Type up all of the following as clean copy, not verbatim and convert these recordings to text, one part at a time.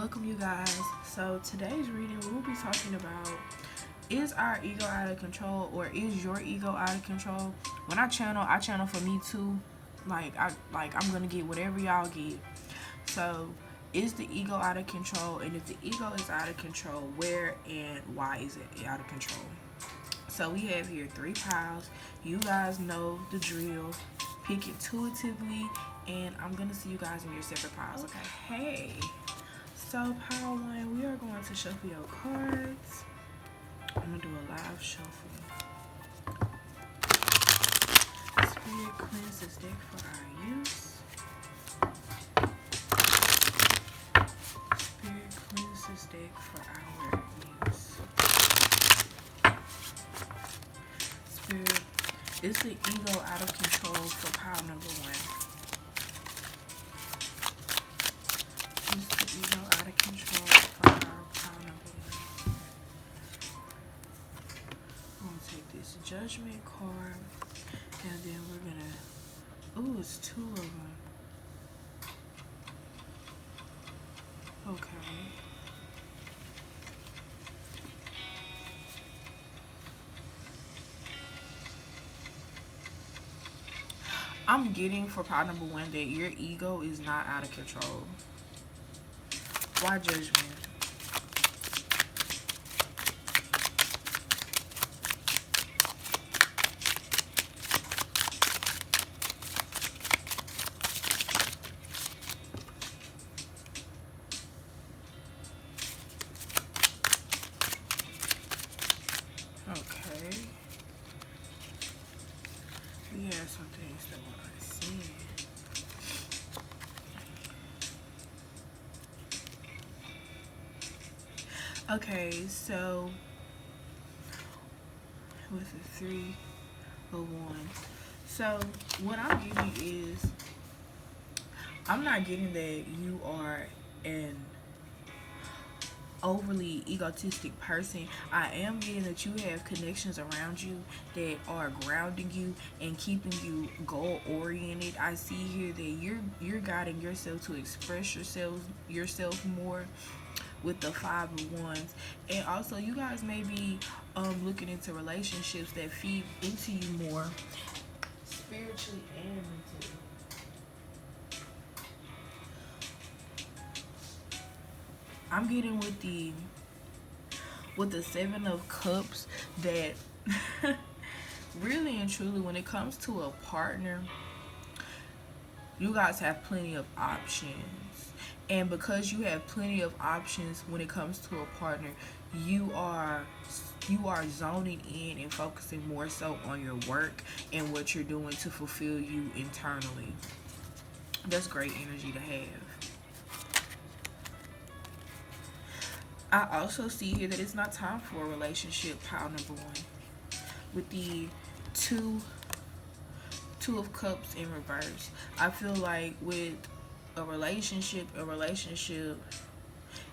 Welcome you guys. So today's reading we will be talking about, is our ego out of control, or is your ego out of control? When I channel for me too. I'm gonna get whatever y'all get. So is the ego out of control? And if the ego is out of control, where and why is it out of control? So we have here 3 piles. You guys know the drill. Pick intuitively, and I'm gonna see you guys in your separate piles. Okay. Hey. So pile 1, we are going to shuffle your cards. I'm gonna do a live shuffle. Spirit cleanse this deck for our use. Spirit cleanse this deck for our use. Spirit, is the ego out of control for pile number 1? Is the ego out of control for our pile number 1? I'm gonna take this judgment card, and then we're gonna, ooh, it's 2 of them. Okay. I'm getting for pile number 1 that your ego is not out of control. Why judgment? Okay. We have some things that want to see. Okay, so with the 3 of 1. So what I'm getting is, I'm not getting that you are an overly egotistic person. I am getting that you have connections around you that are grounding you and keeping you goal oriented. I see here that you're guiding yourself to express yourself more with the 5 of Wands. And also you guys may be looking into relationships that feed into you more spiritually and mentally. I'm getting with the 7 of Cups that really and truly, when it comes to a partner, you guys have plenty of options. And because you have plenty of options when it comes to a partner, you are zoning in and focusing more so on your work and what you're doing to fulfill you internally. That's great energy to have. I also see here that it's not time for a relationship, pile number 1. With the two of Cups in reverse. I feel like with a relationship,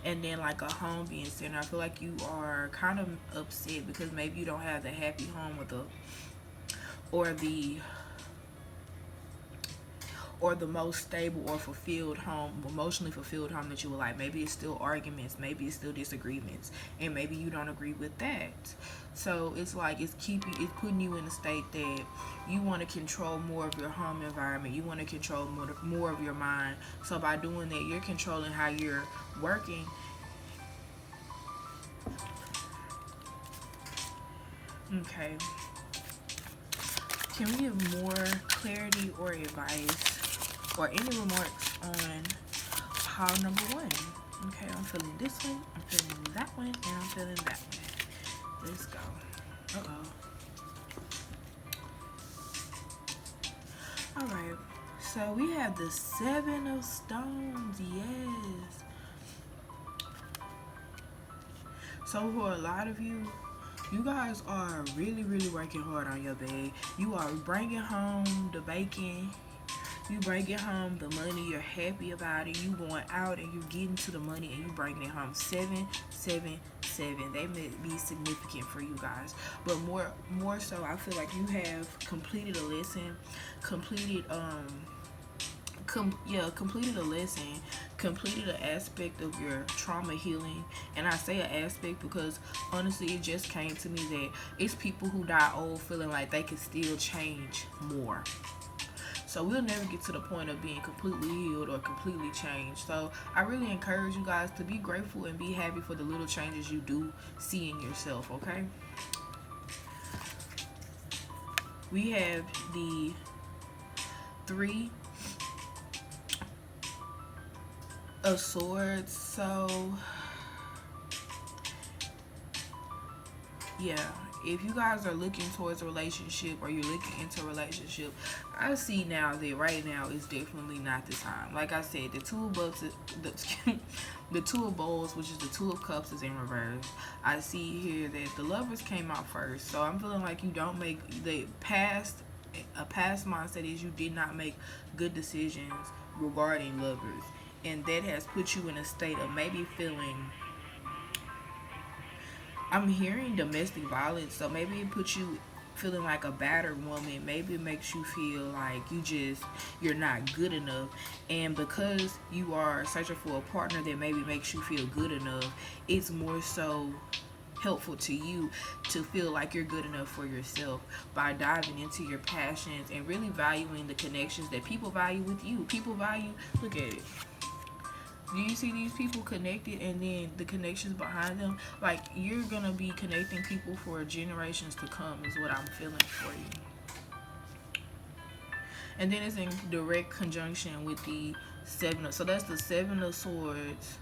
and then like a home being centered, I feel like you are kind of upset because maybe you don't have the happy home with or the most stable or fulfilled home, emotionally fulfilled home that you would like. Maybe it's still arguments, maybe it's still disagreements, and maybe you don't agree with that. So it's like it's putting you in a state that you want to control more of your home environment. You want to control more of your mind. So by doing that, you're controlling how you're working. Okay. Can we give more clarity or advice or any remarks on pile number 1? Okay, I'm feeling this one, I'm feeling that one, and I'm feeling that one. Let's go. Alright, so we have the 7 of Stones. Yes. So for a lot of you, you guys are really, really working hard on your bag. You are bringing home the bacon. You bringing home the money. You're happy about it. You going out and you getting to the money and you bringing it home. 7, 7, 7. They may be significant for you guys, but more so, I feel like you have completed a lesson, completed a lesson completed an aspect of your trauma healing. And I say an aspect because honestly, it just came to me that it's people who die old feeling like they can still change more. So we'll never get to the point of being completely healed or completely changed. So I really encourage you guys to be grateful and be happy for the little changes you do see in yourself, okay? We have the 3 of Swords. So yeah, if you guys are looking towards a relationship or you're looking into a relationship, I see now that right now is definitely not the time. Like I said, the Two of Cups, the Two of Bowls, which is the Two of Cups, is in reverse. I see here that the Lovers came out first, so I'm feeling like you don't make the past. A past mindset is you did not make good decisions regarding lovers, and that has put you in a state of maybe feeling, I'm hearing domestic violence, so maybe it puts you feeling like a battered woman. Maybe it makes you feel like you're not good enough. And because you are searching for a partner that maybe makes you feel good enough, it's more so helpful to you to feel like you're good enough for yourself by diving into your passions and really valuing the connections that people value with you. People value, look at it. Do you see these people connected and then the connections behind them? Like, you're going to be connecting people for generations to come is what I'm feeling for you. And then it's in direct conjunction with the 7 of... So that's the 7 of Swords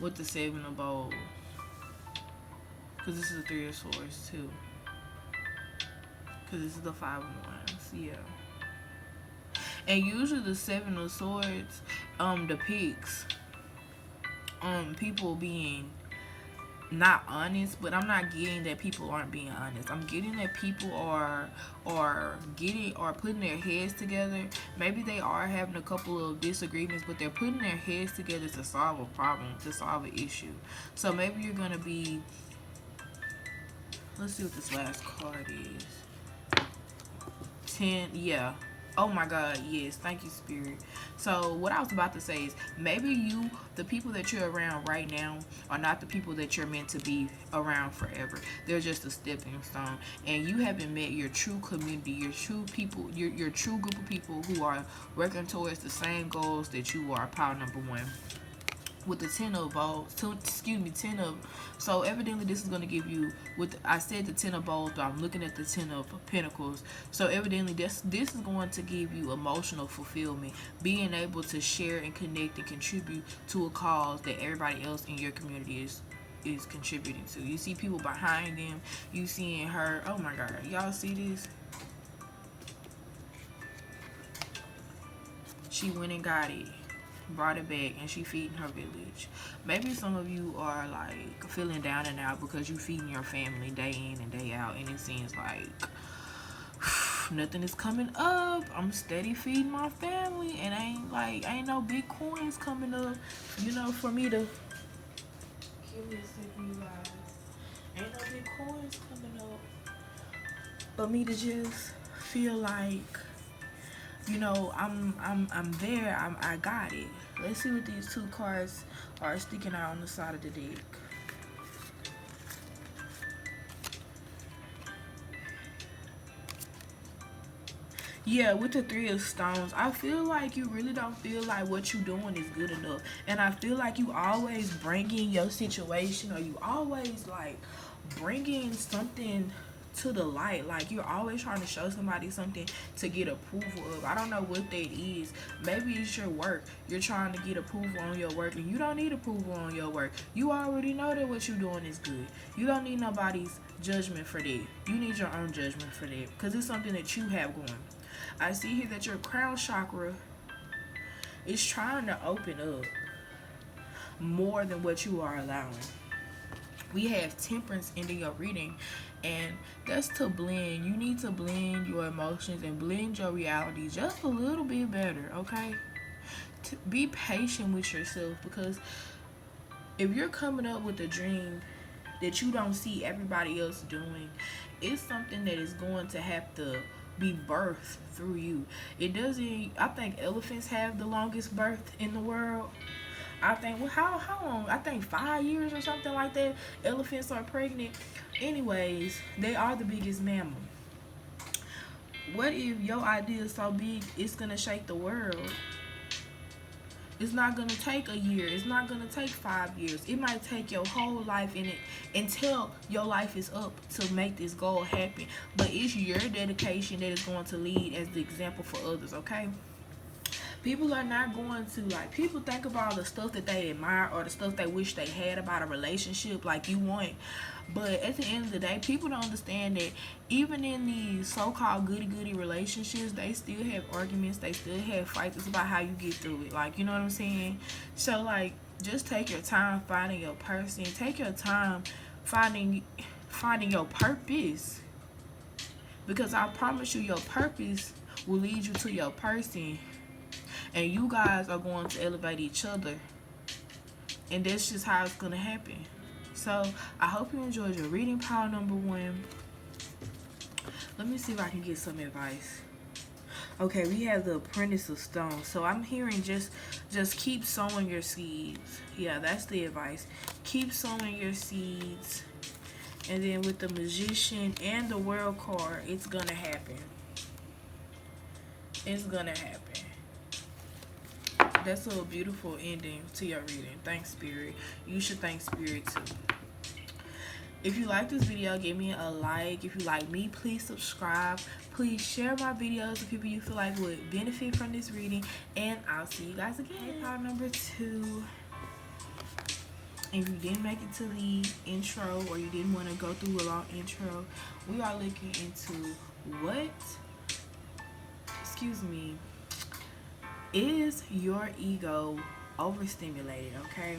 with the 7 of Bowls. Because this is the 3 of Swords too. Because this is the 5 of Wands. Yeah. And usually the 7 of Swords depicts people being not honest, but I'm not getting that people aren't being honest. I'm getting that people are putting their heads together. Maybe they are having a couple of disagreements, but they're putting their heads together to solve a problem, to solve an issue. So maybe you're gonna be, let's see what this last card is. 10, yeah. Oh my God, yes. Thank you, Spirit. So what I was about to say is maybe the people that you're around right now are not the people that you're meant to be around forever. They're just a stepping stone. And you haven't met your true community, your true people, your true group of people who are working towards the same goals that you are. Power number 1. With the 10 of bowls, 10 of, so evidently this is going to give you, I said the 10 of bowls, but I'm looking at the 10 of pentacles. So evidently this is going to give you emotional fulfillment, being able to share and connect and contribute to a cause that everybody else in your community is contributing to. You see people behind them, you seeing her, oh my God, y'all see this? She went and got it, brought it back, and she feeding her village. Maybe some of you are like feeling down and out because you feeding your family day in and day out, and it seems like nothing is coming up. I'm steady feeding my family, and ain't no big coins coming up, for me to give me a second, you guys. Ain't no big coins coming up for me to just feel like, I'm there. I got it. Let's see what these 2 cards are sticking out on the side of the deck. Yeah, with the 3 of Stones, I feel like you really don't feel like what you're doing is good enough. And I feel like you always bring in your situation, or you always bringing something to the light. Like, you're always trying to show somebody something to get approval of. I don't know what that is. Maybe it's your work. You're trying to get approval on your work, and you don't need approval on your work. You already know that what you're doing is good. You don't need nobody's judgment for that. You need your own judgment for that, because it's something that you have going. I see here that your crown chakra is trying to open up more than what you are allowing. We have Temperance ending your reading, and that's to blend. You need to blend your emotions and blend your reality just a little bit better, okay? Be patient with yourself, because if you're coming up with a dream that you don't see everybody else doing, it's something that is going to have to be birthed through you. It doesn't. I think elephants have the longest birth in the world. I think, well, how long? I think 5 years or something like that. Elephants are pregnant. Anyways, they are the biggest mammal. What if your idea is so big it's gonna shake the world? It's not gonna take a year. It's not gonna take 5 years. It might take your whole life in it until your life is up to make this goal happen. But it's your dedication that is going to lead as the example for others, okay? People are not going to, like, people think about the stuff that they admire or the stuff they wish they had about a relationship, like you want. But at the end of the day, people don't understand that even in these so-called goody-goody relationships, they still have arguments, they still have fights. It's about how you get through it, like, you know what I'm saying? So, like, just take your time finding your person. Take your time finding your purpose, because I promise you, your purpose will lead you to your person, and you guys are going to elevate each other, and that's just how it's going to happen. So I hope you enjoyed your reading pile number 1. Let me see if I can get some advice. Okay, we have the Apprentice of Stone. So I'm hearing just keep sowing your seeds. Yeah, that's the advice. Keep sowing your seeds. And then with the Magician and the World card, it's gonna happen. It's gonna happen. That's a beautiful ending to your reading. Thanks, Spirit. You should thank Spirit too. If you like this video, give me a like. If you like me, please subscribe. Please share my videos with people you feel like would benefit from this reading. And I'll see you guys again. Pile number 2. If you didn't make it to the intro, or you didn't want to go through a long intro, we are looking into what, is your ego overstimulated, okay?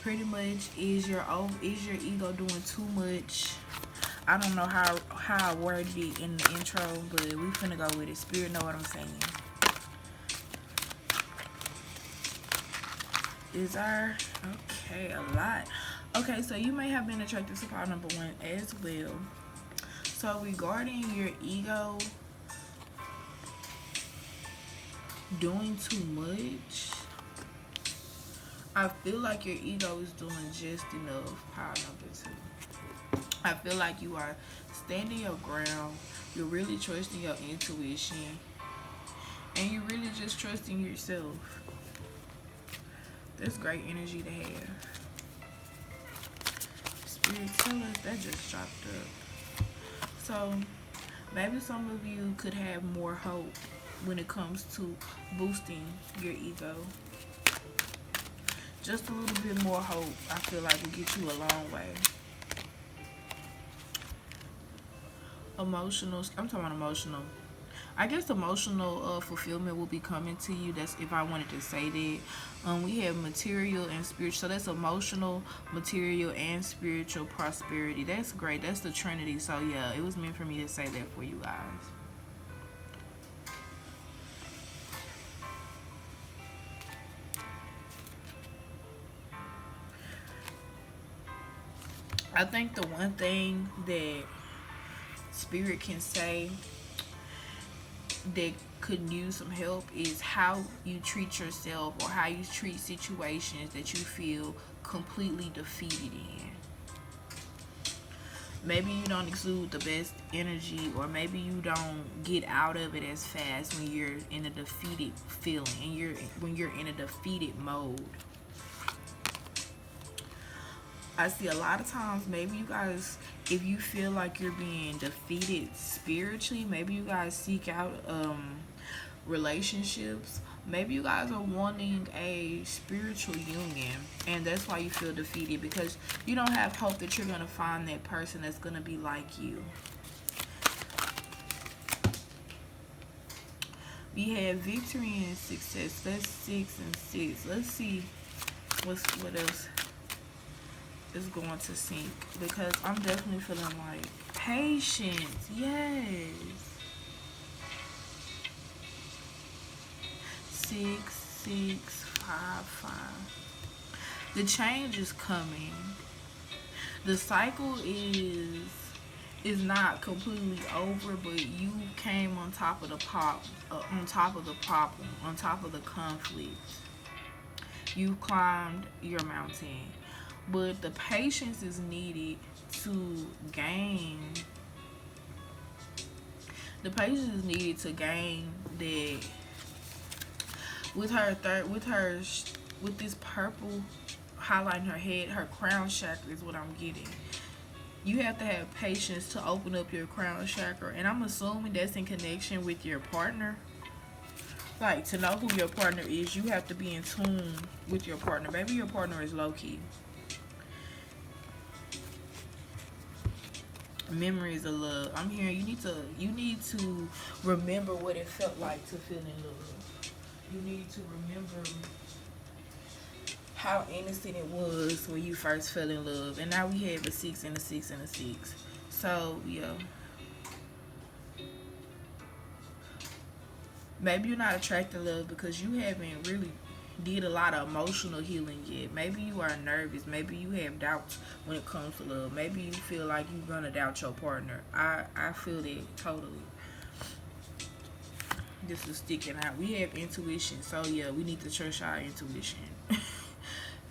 Pretty much, is your ego doing too much? I don't know how I worded it in the intro, but we finna go with it. Spirit know what I'm saying. Is our, okay, a lot. Okay, so you may have been attracted to pile number 1 as well. So regarding your ego doing too much, I feel like your ego is doing just enough. Pile number 2. I feel like you are standing your ground. You're really trusting your intuition, and you're really just trusting yourself. That's great energy to have. Spirit, tell us that just dropped up. So maybe some of you could have more hope when it comes to boosting your ego. Just a little bit more hope, I feel like, will get you a long way. Emotional, I'm talking about emotional. I guess emotional fulfillment will be coming to you. That's if I wanted to say that. We have material and spiritual. So that's emotional, material, and spiritual prosperity. That's great. That's the Trinity. So yeah, it was meant for me to say that for you guys. I think the one thing that Spirit can say that could use some help is how you treat yourself, or how you treat situations that you feel completely defeated in. Maybe you don't exude the best energy, or maybe you don't get out of it as fast when you're in a defeated feeling, and when you're in a defeated mode. I see a lot of times, maybe you guys, if you feel like you're being defeated spiritually, maybe you guys seek out relationships. Maybe you guys are wanting a spiritual union, and that's why you feel defeated, because you don't have hope that you're going to find that person that's going to be like you. We have victory and success. That's 6 and 6. Let's see what else is going to sink, because I'm definitely feeling like patience. Yes. 6, 6, 5, 5. The change is coming. The cycle is it's not completely over, but you came on top of the on top of the problem, on top of the conflict. You climbed your mountain, but the patience is needed to gain. The patience is needed to gain that. With her third, with this purple highlighting her head, her crown chakra is what I'm getting. You have to have patience to open up your crown chakra, and I'm assuming that's in connection with your partner. Like, to know who your partner is, you have to be in tune with your partner. Maybe your partner is low key. Memories of love. I'm hearing you need to remember what it felt like to feel in love. You need to remember how innocent it was when you first fell in love. And now we have a six and a six and a six. So yeah. Maybe you're not attracting love because you haven't really did a lot of emotional healing yet. Maybe you are nervous. Maybe you have doubts when it comes to love. Maybe you feel like you're gonna doubt your partner. I feel that totally. This is sticking out. We have intuition, so yeah, we need to trust our intuition.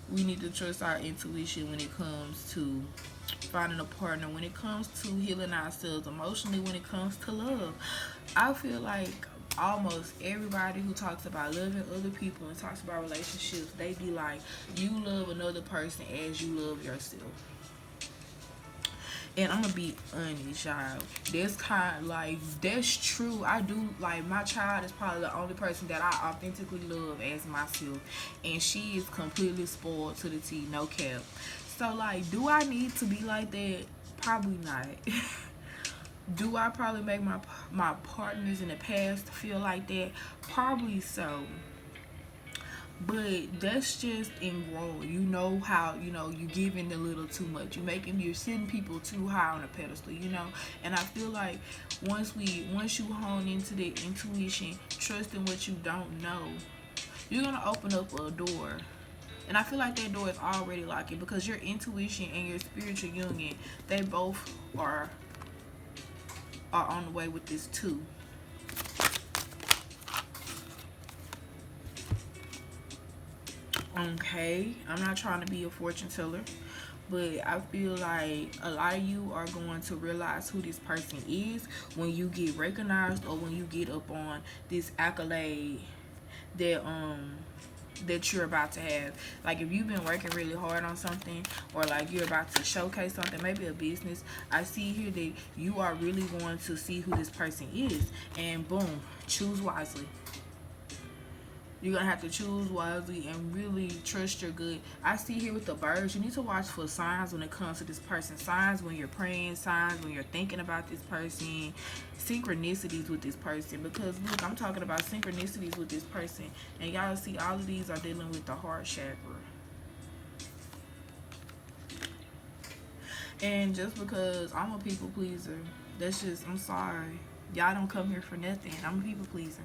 We need to trust our intuition when it comes to finding a partner, when it comes to healing ourselves emotionally, when it comes to love. I feel like almost everybody who talks about loving other people and talks about relationships, they be like, you love another person as you love yourself. And I'm gonna be honest, y'all. That's kind of like, that's true. I do, like, my child is probably the only person that I authentically love as myself, and she is completely spoiled to the T, no cap. So, like, do I need to be like that? Probably not. Do I probably make my partners in the past feel like that? Probably so. But that's just in growing. You know how, you giving a little too much. You're sitting people too high on a pedestal, And I feel like once you hone into the intuition, trusting what you don't know, you're gonna open up a door. And I feel like that door is already locked because your intuition and your spiritual union, they both are on the way with this too. Okay, I'm not trying to be a fortune teller, but I feel like a lot of you are going to realize who this person is when you get recognized or when you get up on this accolade that that you're about to have. Like, if you've been working really hard on something, or like you're about to showcase something, maybe a business, I see here that you are really going to see who this person is, and boom, choose wisely. You're gonna have to choose wisely and really trust your good. I see here with the birds, you need to watch for signs when it comes to this person. Signs when you're praying, signs when you're thinking about this person, synchronicities with this person. Because look, I'm talking about synchronicities with this person. And y'all see all of these are dealing with the heart chakra. And just because I'm a people pleaser, I'm sorry. Y'all don't come here for nothing. I'm a people pleaser.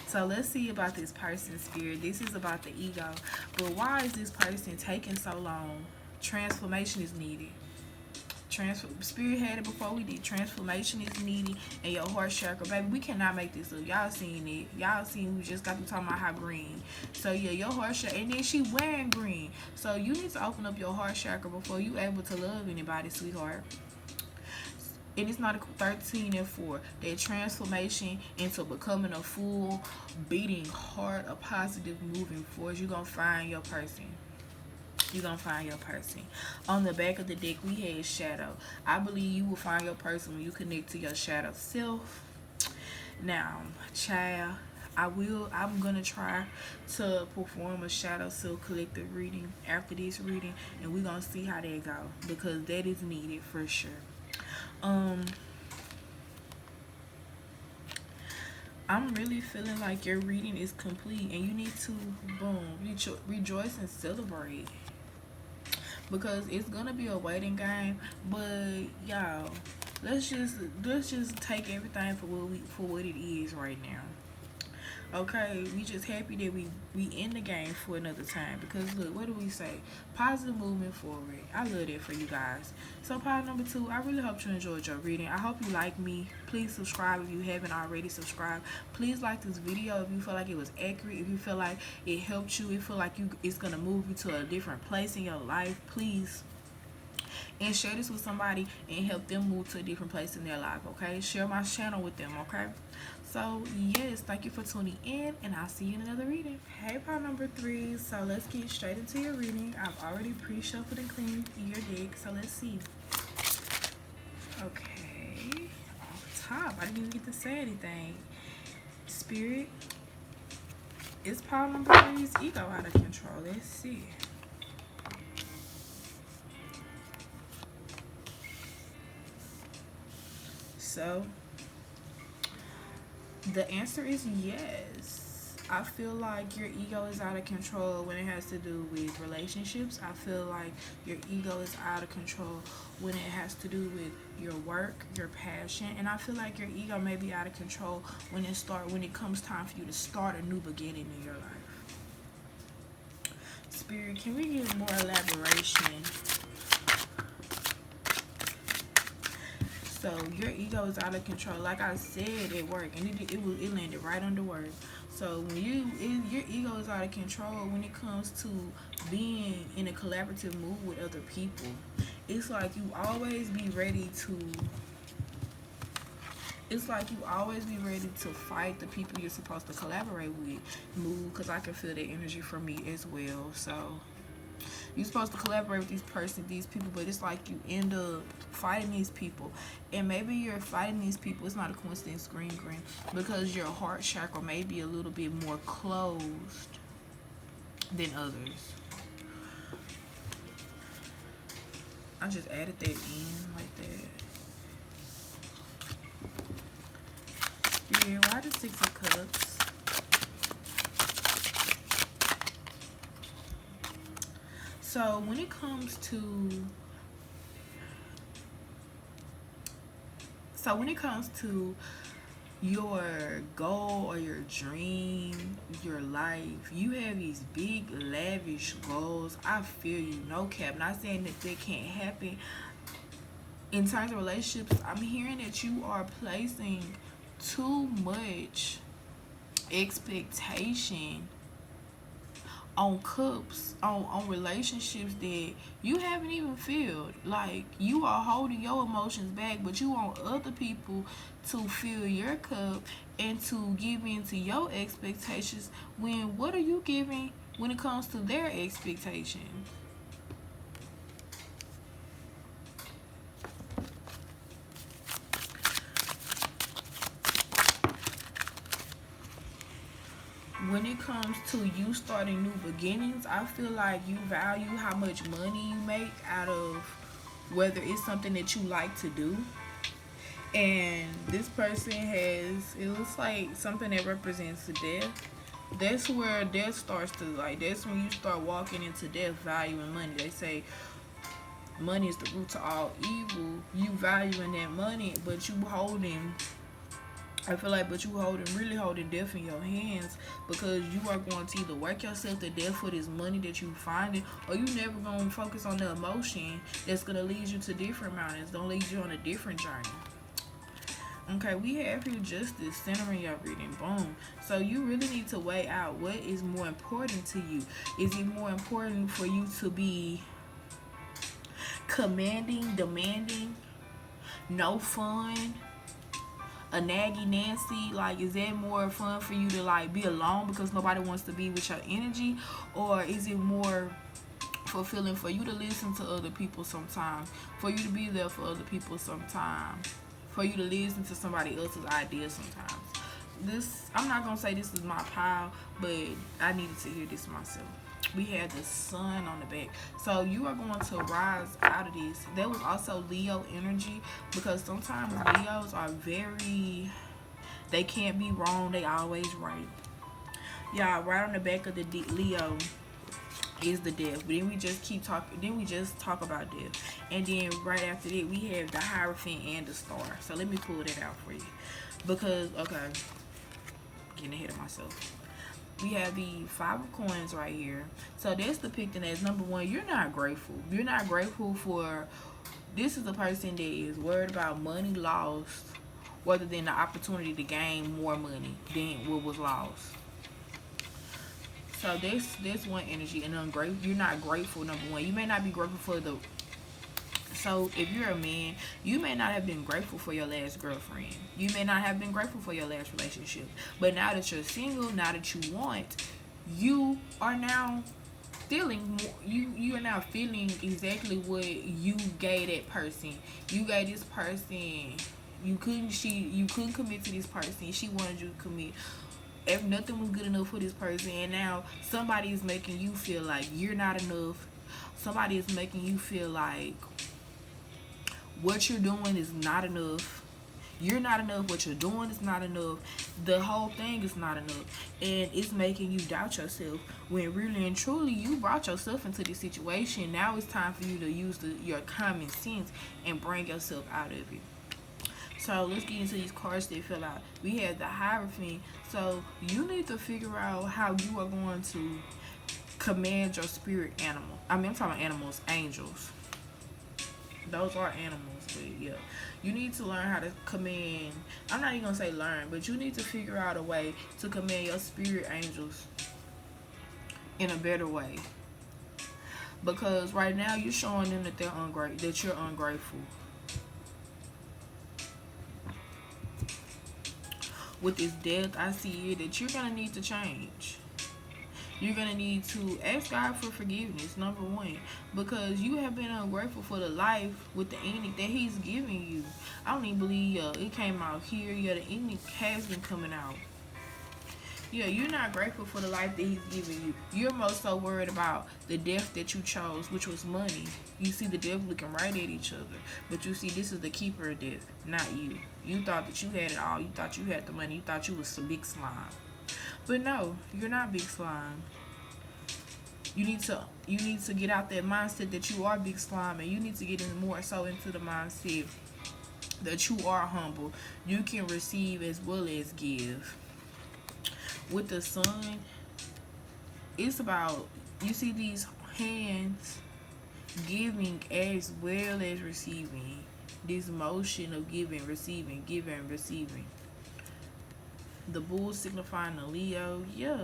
So let's see about this person's spirit. This is about the ego. But why is this person taking so long? Transformation is needed. Spirit had it before we did. Transformation is needed. And your heart chakra, baby, we cannot make this up. Y'all seen it. Y'all seen we just got to talking about how green. So yeah, your heart chakra, and then she wearing green. So you need to open up your heart chakra before you able to love anybody, sweetheart. And it's not a 13 and 4. That transformation into becoming a full beating heart, a positive moving force. You're gonna find your person. You're gonna find your person. On the back of the deck, we had shadow. I believe you will find your person when you connect to your shadow self. Now, child, I'm gonna try to perform a shadow self collective reading after this reading, and we're gonna see how that go, because that is needed for sure. I'm really feeling like your reading is complete, and you need to, boom, rejoice and celebrate, because it's gonna be a waiting game. But y'all, let's just take everything for what it is right now. Okay, we just happy that we in the game for another time. Because look, what do we say? Positive movement forward. I love that for you guys. So part number 2, I really hope you enjoyed your reading. I hope you like me. Please subscribe if you haven't already subscribed. Please like this video if you feel like it was accurate. If you feel like it helped you, it feel like it's gonna move you to a different place in your life. Please, and share this with somebody and help them move to a different place in their life. Okay, share my channel with them. Okay, so yes, thank you for tuning in, and I'll see you in another reading. Hey, part number 3. So let's get straight into your reading. I've already pre-shuffled and cleaned your deck, so let's see. Okay, off top, I didn't even get to say anything. Spirit, is part number 3's ego out of control? Let's see. So the answer is yes. I feel like your ego is out of control when it has to do with relationships. I feel like your ego is out of control when it has to do with your work, your passion, and I feel like your ego may be out of control when it comes time for you to start a new beginning in your life. Spirit, can we get more elaboration? So your ego is out of control, like I said at work, and it landed right under work. So when your ego is out of control when it comes to being in a collaborative mood with other people. It's like you always be ready to. It's like you always be ready to fight the people you're supposed to collaborate with. Move, because I can feel that energy from me as well. So you're supposed to collaborate with these people, but it's like you end up fighting these people. And maybe you're fighting these people, it's not a coincidence, green, because your heart chakra may be a little bit more closed than others. I just added that in like that. Yeah, why the 6 of Cups? So when it comes to your goal or your dream, your life, you have these big lavish goals. I feel you, no cap. Not saying that can't happen. In terms of relationships, I'm hearing that you are placing too much expectation on cups, on relationships that you haven't even filled. Like, you are holding your emotions back, but you want other people to fill your cup and to give in to your expectations, when what are you giving when it comes to their expectations? When it comes to you starting new beginnings, I feel like you value how much money you make out of whether it's something that you like to do. And this person has, it looks like something that represents death. That's where death starts to, like, that's when you start walking into death, valuing money. They say money is the root to all evil. You valuing that money, but you holding, I feel like, really holding death in your hands, because you are going to either work yourself to death for this money that you finding, or you never going to focus on the emotion that's going to lead you to different mountains, don't lead you on a different journey. Okay, we have here justice centering your reading. Boom. So you really need to weigh out what is more important to you. Is it more important for you to be commanding, demanding, no fun, a naggy Nancy? Like, is that more fun for you to, like, be alone because nobody wants to be with your energy? Or is it more fulfilling for you to listen to other people sometimes, for you to be there for other people sometimes, for you to listen to somebody else's ideas sometimes? This, I'm not gonna say this is my pile, but I needed to hear this myself. We had the sun on the back, so you are going to rise out of this. There was also Leo energy, because sometimes Leos are very, they can't be wrong, they always right. Y'all, right on the back of the Leo is the death. But then we just keep talking, then we just talk about death, and then right after that we have the Hierophant and the Star. So let me pull that out for you, because okay, getting ahead of myself. We have the Five of Coins right here. So that's depicting as number one, you're not grateful. You're not grateful for, this is a person that is worried about money lost rather than the opportunity to gain more money than what was lost. So that's one energy. And ungrateful, you're not grateful, number one. You may not be grateful for the, so if you're a man, you may not have been grateful for your last girlfriend. You may not have been grateful for your last relationship. But now that you're single, now that you want, you are now feeling more, you are now feeling exactly what you gave that person. You gave this person, you couldn't commit to this person. She wanted you to commit. If nothing was good enough for this person, and now somebody is making you feel like you're not enough. Somebody is making you feel like what you're doing is not enough. You're not enough. What you're doing is not enough. The whole thing is not enough. And it's making you doubt yourself when really and truly you brought yourself into this situation. Now it's time for you to use your common sense and bring yourself out of it. So let's get into these cards that fill out. We have the Hierophant. So you need to figure out how you are going to command your spirit animal. I'm talking about animals, angels. Those are animals, but yeah, you need to learn how to command. I'm not even gonna say learn, but you need to figure out a way to command your spirit angels in a better way, because right now you're showing them that that you're ungrateful. With this death, I see here that you're gonna need to change. You're going to need to ask God for forgiveness, number one, because you have been ungrateful for the life with the ending that He's giving you. I don't even believe it came out here. Yeah, the ending has been coming out. Yeah, you're not grateful for the life that He's giving you. You're most so worried about the death that you chose, which was money. You see the death looking right at each other, but you see this is the keeper of death, not you. You thought that you had it all. You thought you had the money. You thought you was some big slime. But no, you're not big slime. You need to get out that mindset that you are big slime, and you need to get in more so into the mindset that you are humble. You can receive as well as give. With the Sun, it's about, you see these hands giving as well as receiving. This motion of giving, receiving, giving, receiving. The bull signifying the Leo, yeah.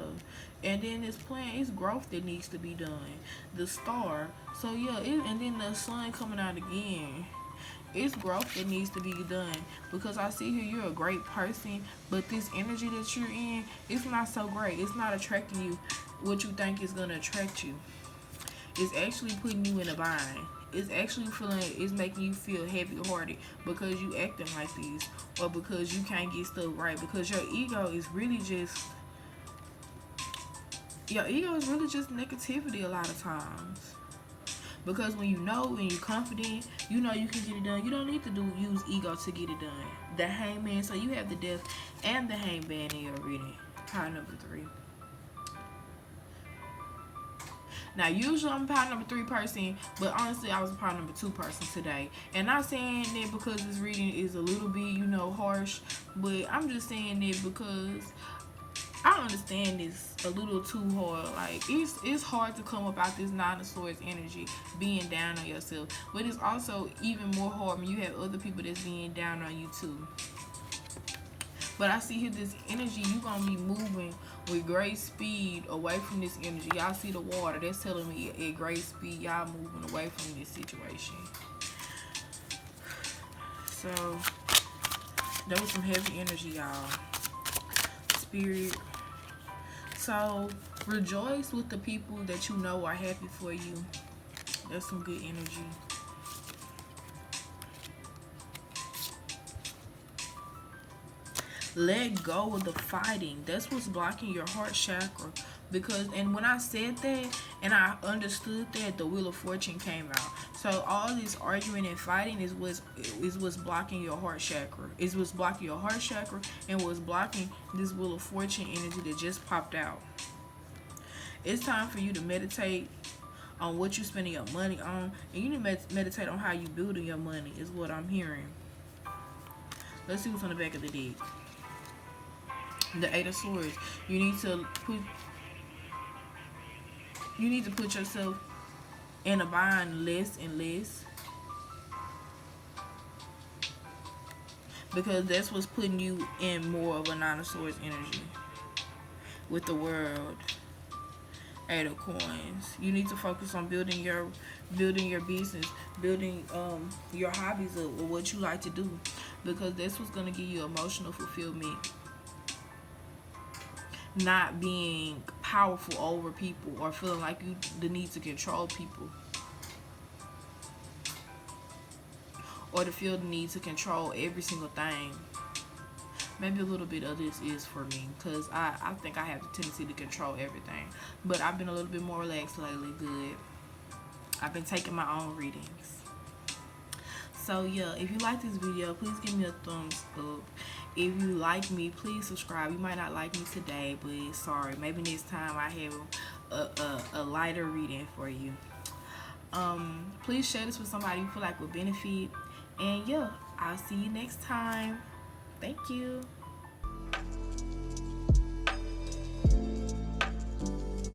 And then this plan, it's growth that needs to be done. The star, so yeah, and then the sun coming out again. It's growth that needs to be done, because I see here you're a great person, but this energy that you're in, it's not so great. It's not attracting you what you think is gonna attract you. It's actually putting you in a bind. It's actually it's making you feel heavy-hearted because you acting like this, or because you can't get stuff right, because your ego is really just negativity a lot of times. Because when you know and you're confident, you know you can get it done. You don't need to use ego to get it done. The Hangman, so you have the Death and the Hangman in your reading. Pile number 3. Now, usually I'm a pile number 3 person, but honestly, I was a pile number 2 person today. And not saying that because this reading is a little bit, harsh, but I'm just saying that because I understand this a little too hard. Like, it's hard to come up out this Nine of Swords energy, being down on yourself. But it's also even more hard when you have other people that's being down on you too. But I see here this energy, you're going to be moving with great speed away from this energy. Y'all see the water, that's telling me at great speed, y'all moving away from this situation. So, that was some heavy energy, y'all. Spirit. So, rejoice with the people that you know are happy for you. That's some good energy. Let go of the fighting. That's what's blocking your heart chakra. Because, and when I said that and I understood that, the Wheel of Fortune came out. So all this arguing and fighting is what's blocking your heart chakra. Is what's blocking your heart chakra, and what's blocking this Wheel of Fortune energy that just popped out. It's time for you to meditate on what you're spending your money on, and you need to meditate on how you building your money, is what I'm hearing. Let's see what's on the back of the deck. The Eight of Swords. You need to put yourself in a bind less and less, because that's what's putting you in more of a Nine of Swords energy with the World. Eight of Coins. You need to focus on building your business, building your hobbies or what you like to do, because that's what's gonna give you emotional fulfillment. Not being powerful over people or feeling like you the need to control people, or to feel the need to control every single thing. Maybe a little bit of this is for me, because I think I have the tendency to control everything. But I've been a little bit more relaxed lately. Good. I've been taking my own readings. So yeah, if you like this video, please give me a thumbs up. If you like me, please subscribe. You might not like me today, but sorry. Maybe next time I have a lighter reading for you. Please share this with somebody you feel like will benefit. And yeah, I'll see you next time. Thank you.